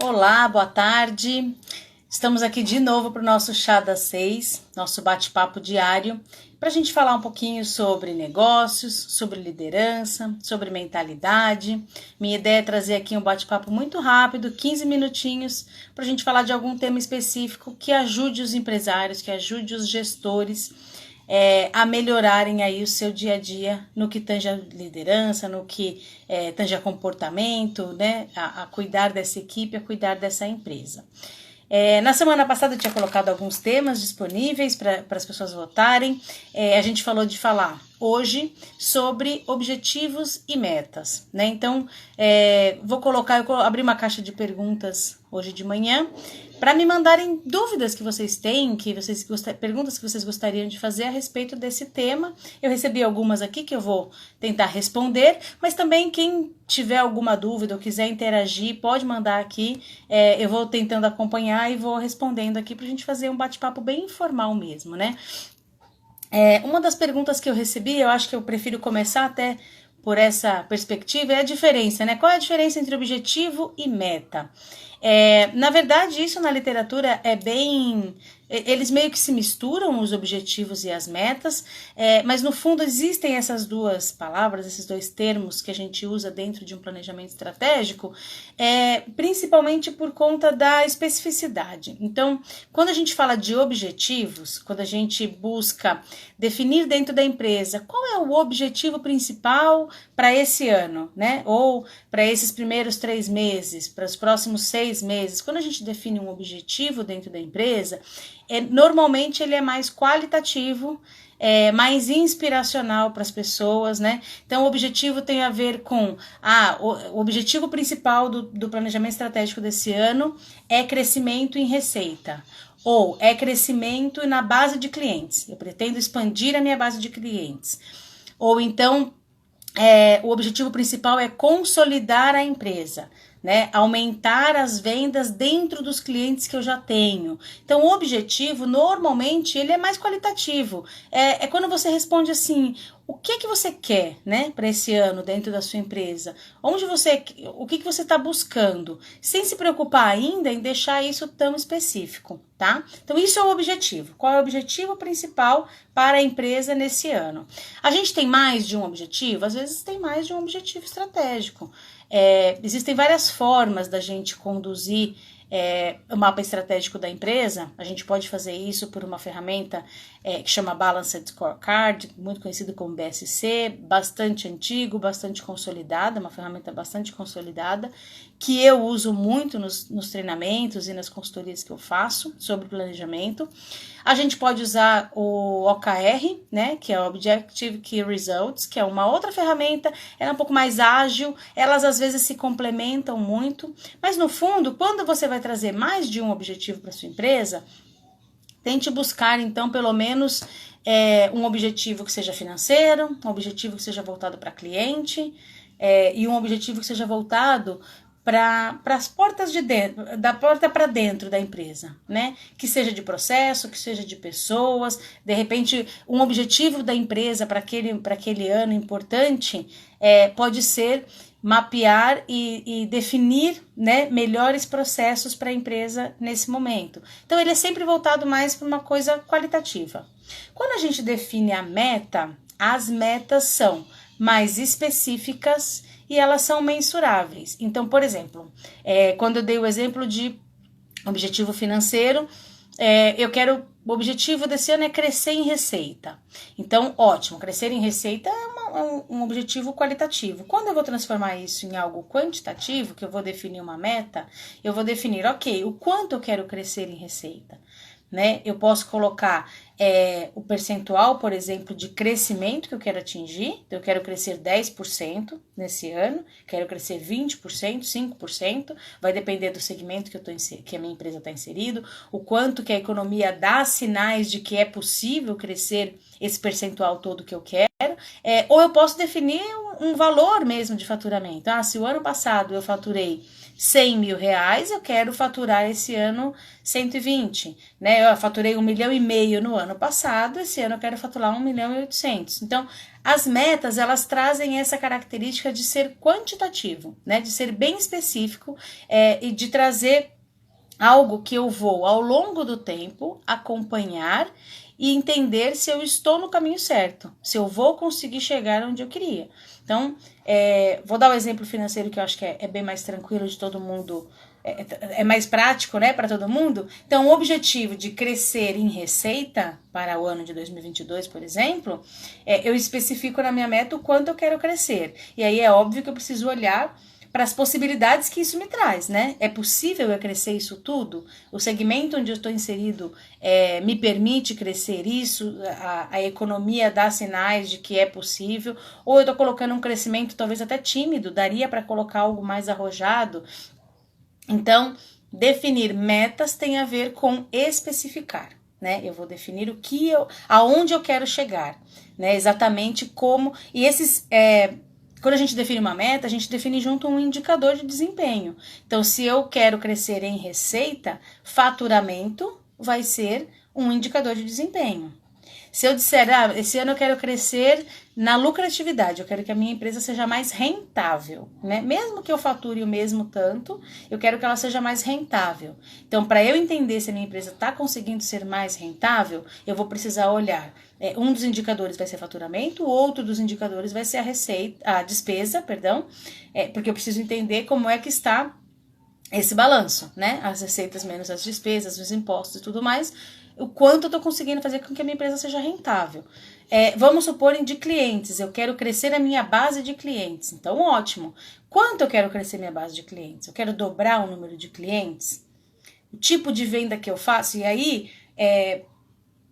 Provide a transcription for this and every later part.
Olá, boa tarde. Estamos aqui de novo para o nosso Chá das 6, nosso bate-papo diário, para a gente falar um pouquinho sobre negócios, sobre liderança, sobre mentalidade. Minha ideia é trazer aqui um bate-papo muito rápido, 15 minutinhos, para a gente falar de algum tema específico que ajude os empresários, que ajude os gestores a melhorarem aí o seu dia a dia no que tange a liderança, no que tange a comportamento, né? A cuidar dessa equipe, a cuidar dessa empresa. Na semana passada eu tinha colocado alguns temas disponíveis para as pessoas votarem. A gente falou de falar hoje sobre objetivos e metas, né? Então, eu abri uma caixa de perguntas hoje de manhã para me mandarem dúvidas que vocês têm, perguntas que vocês gostariam de fazer a respeito desse tema. Eu recebi algumas aqui que eu vou tentar responder, mas também quem tiver alguma dúvida ou quiser interagir, pode mandar aqui, eu vou tentando acompanhar e vou respondendo aqui para a gente fazer um bate-papo bem informal mesmo, né? Uma das perguntas que eu recebi, eu acho que eu prefiro começar até por essa perspectiva, é a diferença, né? Qual é a diferença entre objetivo e meta? Na verdade, isso na literatura eles meio que se misturam, os objetivos e as metas, mas no fundo existem essas duas palavras, esses dois termos que a gente usa dentro de um planejamento estratégico, principalmente por conta da especificidade. Então, quando a gente fala de objetivos, quando a gente busca definir dentro da empresa qual é o objetivo principal para esse ano, né? Ou para esses primeiros 3 meses, para os próximos 6 meses, quando a gente define um objetivo dentro da empresa, normalmente ele é mais qualitativo, mais inspiracional para as pessoas, né? Então, o objetivo tem a ver com o objetivo principal do planejamento estratégico desse ano é crescimento em receita, ou é crescimento na base de clientes. Eu pretendo expandir a minha base de clientes. Ou então, o objetivo principal é consolidar a empresa, né? Aumentar as vendas dentro dos clientes que eu já tenho. Então, o objetivo, normalmente, ele é mais qualitativo. É quando você responde assim, o que você quer, né, para esse ano dentro da sua empresa? O que você está buscando? Sem se preocupar ainda em deixar isso tão específico, tá? Então, isso é o objetivo. Qual é o objetivo principal para a empresa nesse ano? A gente tem mais de um objetivo? Às vezes tem mais de um objetivo estratégico. Existem várias formas da gente conduzir o mapa estratégico da empresa. A gente pode fazer isso por uma ferramenta que chama Balanced Scorecard, muito conhecido como BSC, bastante antigo, bastante consolidada, uma ferramenta bastante consolidada, que eu uso muito nos treinamentos e nas consultorias que eu faço sobre planejamento. A gente pode usar o OKR, né, que é o Objective Key Results, que é uma outra ferramenta, ela é um pouco mais ágil, elas às vezes se complementam muito, mas no fundo, quando você vai trazer mais de um objetivo para sua empresa, tente buscar então pelo menos um objetivo que seja financeiro, um objetivo que seja voltado para cliente e um objetivo que seja voltado para as portas de dentro, da porta para dentro da empresa, né? Que seja de processo, que seja de pessoas, de repente um objetivo da empresa para aquele ano importante pode ser mapear e definir, né, melhores processos para a empresa nesse momento. Então ele é sempre voltado mais para uma coisa qualitativa. Quando a gente define a meta, as metas são mais específicas e elas são mensuráveis. Então, por exemplo, quando eu dei o exemplo de objetivo financeiro, o objetivo desse ano é crescer em receita. Então, ótimo, crescer em receita é um objetivo qualitativo. Quando eu vou transformar isso em algo quantitativo, que eu vou definir uma meta, eu vou definir, ok, o quanto eu quero crescer em receita, né? Eu posso colocar o percentual, por exemplo, de crescimento que eu quero atingir. Eu quero crescer 10% nesse ano, quero crescer 20%, 5%, vai depender do segmento que a minha empresa está inserido, o quanto que a economia dá sinais de que é possível crescer esse percentual todo que eu quero. ou eu posso definir um valor mesmo de faturamento. Se o ano passado eu faturei 100 mil reais, eu quero faturar esse ano 120, né? Eu faturei 1,5 milhão no ano passado, esse ano eu quero faturar 1,8 milhão. Então, as metas, elas trazem essa característica de ser quantitativo, né? De ser bem específico e de trazer algo que eu vou, ao longo do tempo, acompanhar e entender se eu estou no caminho certo, se eu vou conseguir chegar onde eu queria. Então, vou dar um exemplo financeiro que eu acho que é bem mais tranquilo de todo mundo, é mais prático, né, para todo mundo. Então, o objetivo de crescer em receita para o ano de 2022, por exemplo, eu especifico na minha meta o quanto eu quero crescer. E aí é óbvio que eu preciso olhar para as possibilidades que isso me traz, né? É possível eu crescer isso tudo? O segmento onde eu estou inserido me permite crescer isso? A economia dá sinais de que é possível? Ou eu estou colocando um crescimento talvez até tímido? Daria para colocar algo mais arrojado? Então, definir metas tem a ver com especificar, né? Eu vou definir aonde eu quero chegar, né? Exatamente como... E esses... Quando a gente define uma meta, a gente define junto um indicador de desempenho. Então, se eu quero crescer em receita, faturamento vai ser um indicador de desempenho. Se eu disser, esse ano eu quero crescer na lucratividade, eu quero que a minha empresa seja mais rentável, né? Mesmo que eu fature o mesmo tanto, eu quero que ela seja mais rentável. Então, para eu entender se a minha empresa está conseguindo ser mais rentável, eu vou precisar olhar. Um dos indicadores vai ser faturamento, o outro dos indicadores vai ser a despesa, porque eu preciso entender como é que está esse balanço, né? As receitas menos as despesas, os impostos e tudo mais, o quanto eu estou conseguindo fazer com que a minha empresa seja rentável. Vamos supor de clientes, eu quero crescer a minha base de clientes, então ótimo. Quanto eu quero crescer minha base de clientes? Eu quero dobrar o número de clientes? O tipo de venda que eu faço? E aí,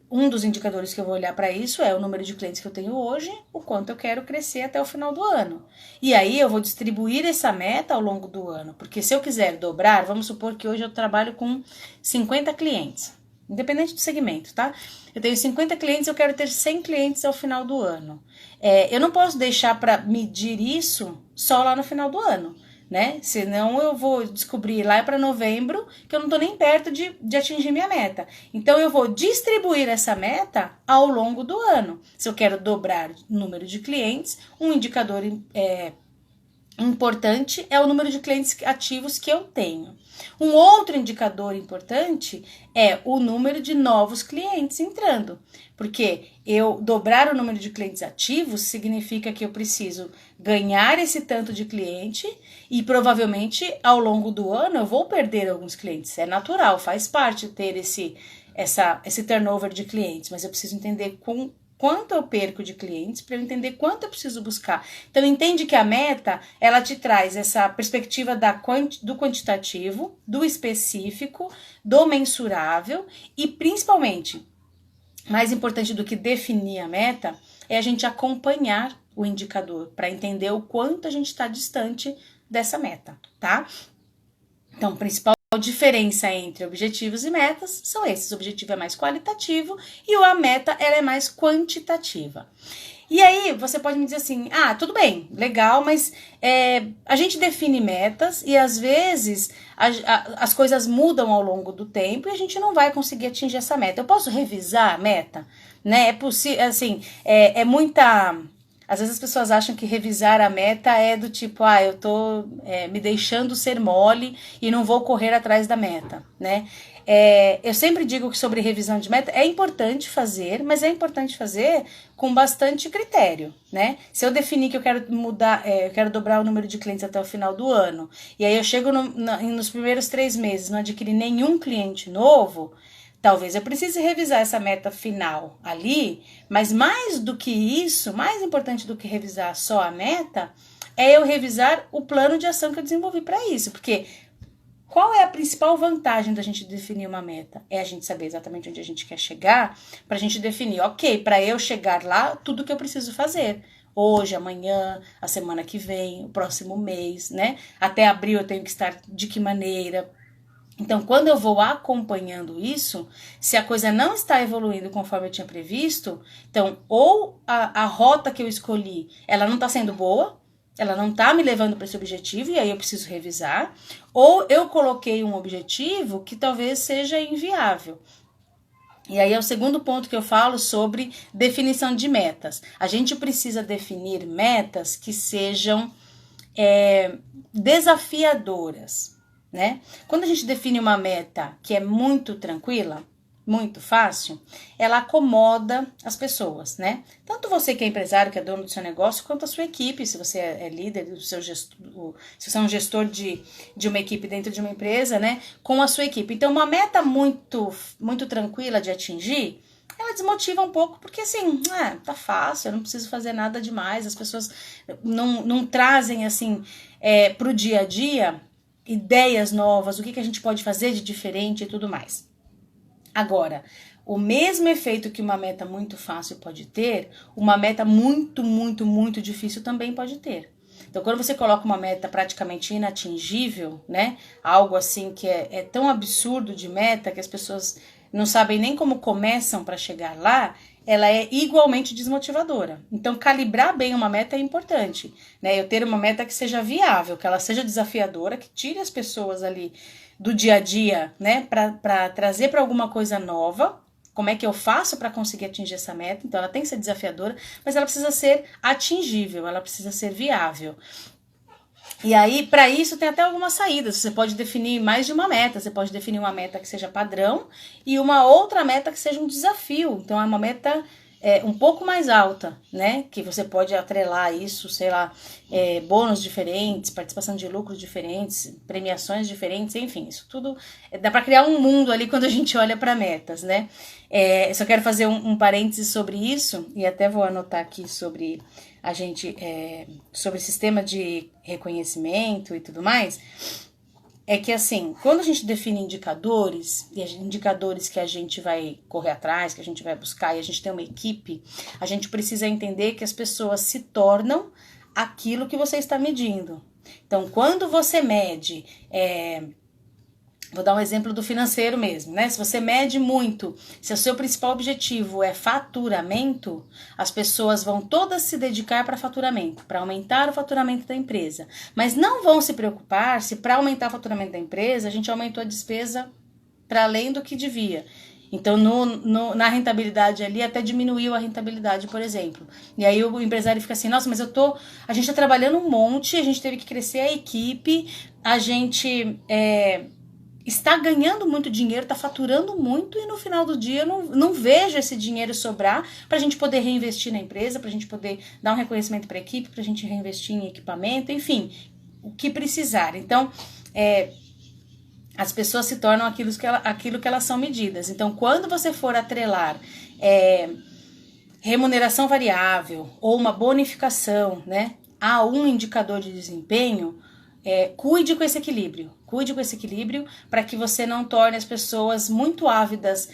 um dos indicadores que eu vou olhar para isso é o número de clientes que eu tenho hoje, o quanto eu quero crescer até o final do ano. E aí eu vou distribuir essa meta ao longo do ano, porque se eu quiser dobrar, vamos supor que hoje eu trabalho com 50 clientes, independente do segmento, tá? Eu tenho 50 clientes, eu quero ter 100 clientes ao final do ano. Eu não posso deixar para medir isso só lá no final do ano, né? Senão eu vou descobrir lá para novembro que eu não estou nem perto de atingir minha meta. Então eu vou distribuir essa meta ao longo do ano. Se eu quero dobrar o número de clientes, um indicador importante é o número de clientes ativos que eu tenho. Um outro indicador importante é o número de novos clientes entrando, porque eu dobrar o número de clientes ativos significa que eu preciso ganhar esse tanto de cliente e provavelmente ao longo do ano eu vou perder alguns clientes. É natural, faz parte ter esse turnover de clientes, mas eu preciso entender quanto eu perco de clientes para eu entender quanto eu preciso buscar. Então, entende que a meta, ela te traz essa perspectiva do quantitativo, do específico, do mensurável e, principalmente, mais importante do que definir a meta, é a gente acompanhar o indicador para entender o quanto a gente está distante dessa meta, tá? Então, principal diferença entre objetivos e metas são esses. O objetivo é mais qualitativo e a meta ela é mais quantitativa. E aí você pode me dizer assim, tudo bem, legal, mas a gente define metas e às vezes as coisas mudam ao longo do tempo e a gente não vai conseguir atingir essa meta. Eu posso revisar a meta? Né? É possível, assim, às vezes as pessoas acham que revisar a meta é do tipo, eu tô me deixando ser mole e não vou correr atrás da meta, né? Eu sempre digo que sobre revisão de meta é importante fazer, mas é importante fazer com bastante critério, né? Se eu definir que eu quero eu quero dobrar o número de clientes até o final do ano, e aí eu chego nos primeiros 3 meses, não adquiri nenhum cliente novo, talvez eu precise revisar essa meta final ali, mas mais do que isso, mais importante do que revisar só a meta, é eu revisar o plano de ação que eu desenvolvi para isso, porque qual é a principal vantagem da gente definir uma meta? É a gente saber exatamente onde a gente quer chegar, para a gente definir, para eu chegar lá, tudo que eu preciso fazer. Hoje, amanhã, a semana que vem, o próximo mês, né? Até abril eu tenho que estar de que maneira? Então, quando eu vou acompanhando isso, se a coisa não está evoluindo conforme eu tinha previsto, então, ou a rota que eu escolhi, ela não está sendo boa, ela não está me levando para esse objetivo, e aí eu preciso revisar, ou eu coloquei um objetivo que talvez seja inviável. E aí é o segundo ponto que eu falo sobre definição de metas. A gente precisa definir metas que sejam desafiadoras, né? Quando a gente define uma meta que é muito tranquila, muito fácil, ela acomoda as pessoas, né? Tanto você que é empresário, que é dono do seu negócio, quanto a sua equipe, se você é líder, do seu gestor, se você é um gestor de uma equipe dentro de uma empresa, né? Com a sua equipe. Então, uma meta muito tranquila de atingir, ela desmotiva um pouco, porque assim, tá fácil, eu não preciso fazer nada demais, as pessoas não trazem, assim, pro dia a dia, ideias novas, o que a gente pode fazer de diferente e tudo mais. Agora, o mesmo efeito que uma meta muito fácil pode ter, uma meta muito difícil também pode ter. Então, quando você coloca uma meta praticamente inatingível, né? Algo assim que é tão absurdo de meta que as pessoas não sabem nem como começam para chegar lá, ela é igualmente desmotivadora. Então, calibrar bem uma meta é importante, né? Eu ter uma meta que seja viável, que ela seja desafiadora, que tire as pessoas ali do dia a dia, né? Para trazer para alguma coisa nova. Como é que eu faço para conseguir atingir essa meta? Então, ela tem que ser desafiadora, mas ela precisa ser atingível, ela precisa ser viável. E aí, para isso, tem até algumas saídas. Você pode definir mais de uma meta. Você pode definir uma meta que seja padrão e uma outra meta que seja um desafio. Então, é uma meta um pouco mais alta, né? Que você pode atrelar a isso, sei lá, bônus diferentes, participação de lucros diferentes, premiações diferentes, enfim, isso tudo dá para criar um mundo ali quando a gente olha para metas, né? Só quero fazer um parênteses sobre isso, e até vou anotar aqui sobre a gente, sobre sistema de reconhecimento e tudo mais. É que assim, quando a gente define indicadores, e indicadores que a gente vai correr atrás, que a gente vai buscar, e a gente tem uma equipe, a gente precisa entender que as pessoas se tornam aquilo que você está medindo. Então, quando você mede, vou dar um exemplo do financeiro mesmo, né? Se você mede muito, se o seu principal objetivo é faturamento, as pessoas vão todas se dedicar para faturamento, para aumentar o faturamento da empresa. Mas não vão se preocupar se para aumentar o faturamento da empresa, a gente aumentou a despesa para além do que devia. Então, na rentabilidade ali, até diminuiu a rentabilidade, por exemplo. E aí o empresário fica assim, nossa, mas a gente está trabalhando um monte, a gente teve que crescer a equipe, a gente está ganhando muito dinheiro, está faturando muito e no final do dia eu não vejo esse dinheiro sobrar para a gente poder reinvestir na empresa, para a gente poder dar um reconhecimento para a equipe, para a gente reinvestir em equipamento, enfim, o que precisar. Então, as pessoas se tornam aquilo que elas são medidas. Então, quando você for atrelar remuneração variável ou uma bonificação, né, a um indicador de desempenho, cuide com esse equilíbrio. Cuide com esse equilíbrio para que você não torne as pessoas muito ávidas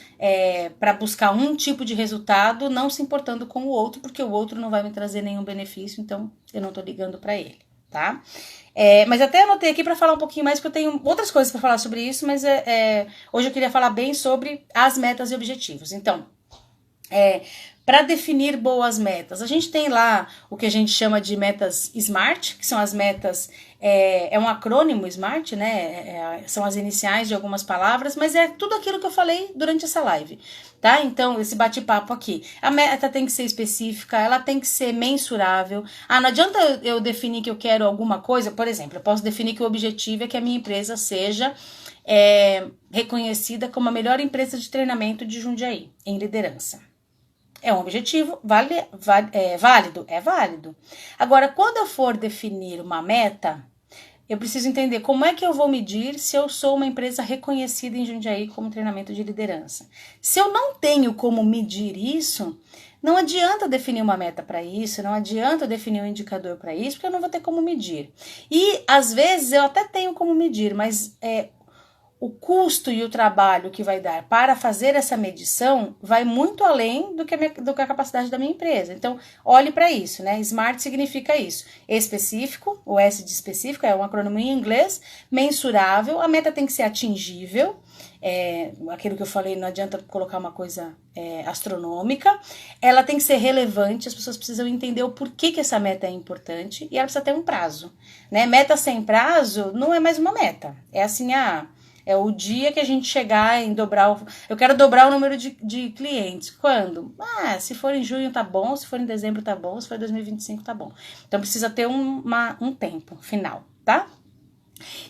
para buscar um tipo de resultado, não se importando com o outro, porque o outro não vai me trazer nenhum benefício, então eu não estou ligando para ele, tá? Mas até anotei aqui para falar um pouquinho mais, porque eu tenho outras coisas para falar sobre isso, mas hoje eu queria falar bem sobre as metas e objetivos. Então, para definir boas metas, a gente tem lá o que a gente chama de metas SMART, que são as metas, é um acrônimo SMART, né? São as iniciais de algumas palavras, mas é tudo aquilo que eu falei durante essa live, tá? Então, esse bate-papo aqui, a meta tem que ser específica, ela tem que ser mensurável. Não adianta eu definir que eu quero alguma coisa, por exemplo, eu posso definir que o objetivo é que a minha empresa seja reconhecida como a melhor empresa de treinamento de Jundiaí, em liderança. É um objetivo válido? É válido. Agora, quando eu for definir uma meta, eu preciso entender como é que eu vou medir se eu sou uma empresa reconhecida em Jundiaí como treinamento de liderança. Se eu não tenho como medir isso, não adianta definir uma meta para isso, não adianta definir um indicador para isso, porque eu não vou ter como medir. E, às vezes, eu até tenho como medir, mas o custo e o trabalho que vai dar para fazer essa medição vai muito além do que a capacidade da minha empresa. Então, olhe para isso, né? SMART significa isso. Específico, o S de específico é um acrônimo em inglês, mensurável, a meta tem que ser atingível, aquilo que eu falei, não adianta colocar uma coisa astronômica, ela tem que ser relevante, as pessoas precisam entender o porquê que essa meta é importante e ela precisa ter um prazo, né? Meta sem prazo não é mais uma meta, é assim, é o dia que a gente chegar em dobrar eu quero dobrar o número de clientes. Quando? Se for em junho tá bom, se for em dezembro tá bom, se for em 2025 tá bom. Então precisa ter um tempo final, tá?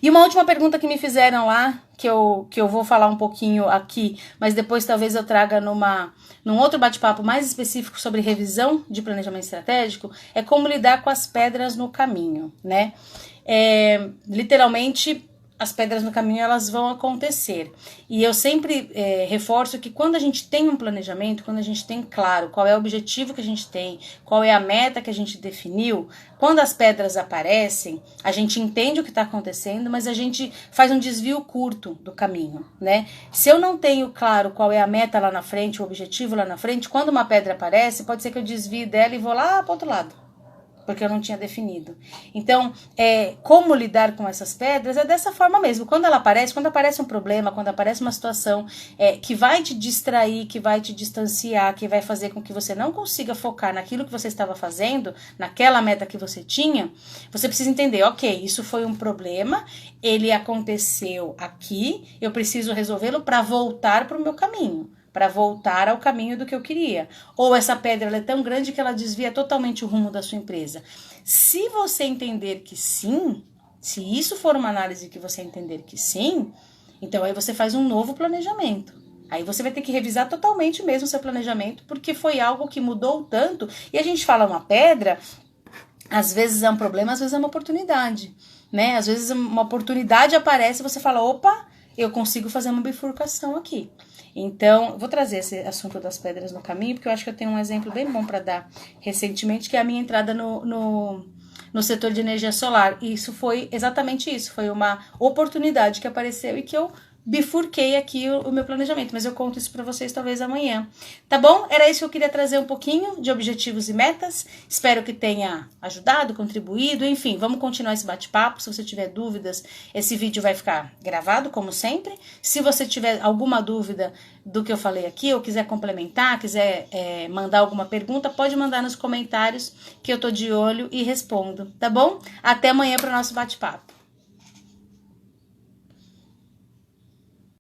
E uma última pergunta que me fizeram lá, que eu vou falar um pouquinho aqui, mas depois talvez eu traga num outro bate-papo mais específico sobre revisão de planejamento estratégico, é como lidar com as pedras no caminho, né? Literalmente, as pedras no caminho elas vão acontecer. E eu sempre reforço que quando a gente tem um planejamento, quando a gente tem claro qual é o objetivo que a gente tem, qual é a meta que a gente definiu, quando as pedras aparecem, a gente entende o que está acontecendo, mas a gente faz um desvio curto do caminho, né? Se eu não tenho claro qual é a meta lá na frente, o objetivo lá na frente, quando uma pedra aparece, pode ser que eu desvie dela e vou lá para o outro lado, porque eu não tinha definido. Então, como lidar com essas pedras é dessa forma mesmo. Quando aparece um problema, quando aparece uma situação que vai te distrair, que vai te distanciar, que vai fazer com que você não consiga focar naquilo que você estava fazendo, naquela meta que você tinha, você precisa entender, ok, isso foi um problema, ele aconteceu aqui, eu preciso resolvê-lo para voltar para o meu caminho, para voltar ao caminho do que eu queria. Ou essa pedra ela é tão grande que ela desvia totalmente o rumo da sua empresa. Se você entender que sim, se isso for uma análise que você entender que sim, então aí você faz um novo planejamento. Aí você vai ter que revisar totalmente mesmo o seu planejamento, porque foi algo que mudou tanto. E a gente fala uma pedra, às vezes é um problema, às vezes é uma oportunidade, né? Às vezes uma oportunidade aparece e você fala, opa, eu consigo fazer uma bifurcação aqui. Então, vou trazer esse assunto das pedras no caminho, porque eu acho que eu tenho um exemplo bem bom para dar recentemente, que é a minha entrada no setor de energia solar. E isso foi exatamente isso, foi uma oportunidade que apareceu e que eu bifurquei aqui o meu planejamento, mas eu conto isso para vocês talvez amanhã, tá bom? Era isso que eu queria trazer um pouquinho de objetivos e metas, espero que tenha ajudado, contribuído, enfim, vamos continuar esse bate-papo. Se você tiver dúvidas, esse vídeo vai ficar gravado, como sempre. Se você tiver alguma dúvida do que eu falei aqui, ou quiser complementar, quiser mandar alguma pergunta, pode mandar nos comentários, que eu tô de olho e respondo, tá bom? Até amanhã para o nosso bate-papo.